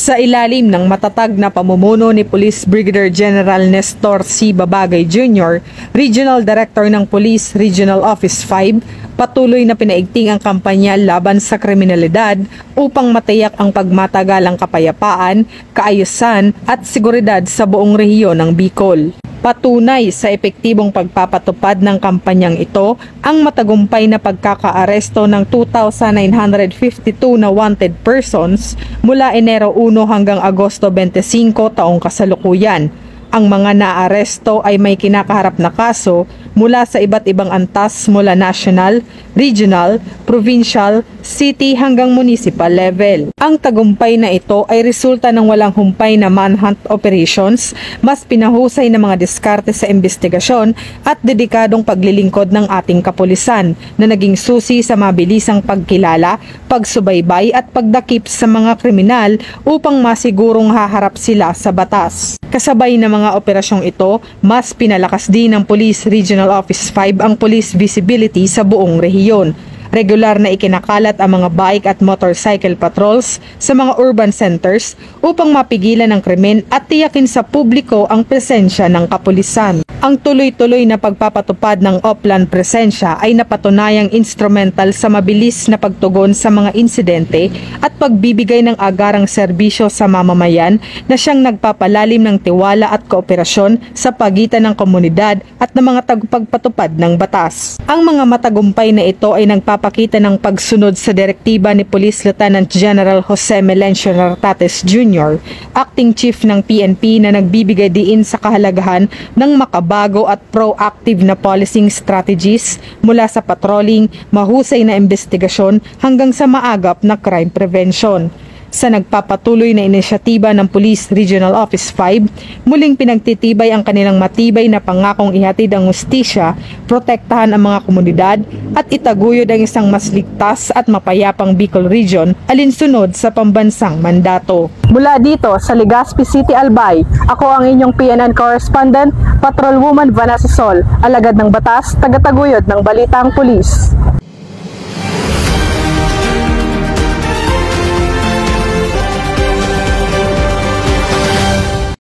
Sa ilalim ng matatag na pamumuno ni Police Brigadier General Nestor C. Babagay Jr., Regional Director ng Police Regional Office 5, patuloy na pinaigting ang kampanya laban sa kriminalidad upang matiyak ang pagmatagalang kapayapaan, kaayusan at seguridad sa buong rehiyon ng Bicol. Patunay sa epektibong pagpapatupad ng kampanyang ito ang matagumpay na pagkakaaresto ng 2,952 na wanted persons mula Enero 1 hanggang Agosto 25 taong kasalukuyan. Ang mga naaresto ay may kinakaharap na kaso mula sa iba't ibang antas mula national, regional, provincial, city hanggang municipal level. Ang tagumpay na ito ay resulta ng walang humpay na manhunt operations, mas pinahusay na mga diskarte sa investigasyon at dedikadong paglilingkod ng ating kapulisan na naging susi sa mabilisang pagkilala, pagsubaybay at pagdakip sa mga kriminal upang masigurong haharap sila sa batas. Kasabay ng mga operasyong ito, mas pinalakas din ng Police Regional Office 5 ang police visibility sa buong rehiyon. Regular na ikinakalat ang mga bike at motorcycle patrols sa mga urban centers upang mapigilan ang krimen at tiyakin sa publiko ang presensya ng kapulisan. Ang tuloy-tuloy na pagpapatupad ng Oplan presensya ay napatunayang instrumental sa mabilis na pagtugon sa mga insidente at pagbibigay ng agarang serbisyo sa mamamayan na siyang nagpapalalim ng tiwala at kooperasyon sa pagitan ng komunidad at ng mga tagapagpatupad ng batas. Ang mga matagumpay na ito ay nagpapakita ng pagsunod sa direktiba ni Police Lieutenant General Jose Melencio Nartates Jr., Acting Chief ng PNP na nagbibigay diin sa kahalagahan ng makabago at proactive na policing strategies mula sa patrolling, mahusay na investigasyon hanggang sa maagap na crime prevention. Sa nagpapatuloy na inisyatiba ng Police Regional Office 5, muling pinagtitibay ang kanilang matibay na pangakong ihatid ang hustisya, protektahan ang mga komunidad at itaguyod ang isang mas ligtas at mapayapang Bicol Region alinsunod sa pambansang mandato. Mula dito sa Legazpi City, Albay, ako ang inyong PNN correspondent, Patrolwoman Vanessa Sol, alagad ng batas, tagataguyod ng Balitang Pulis.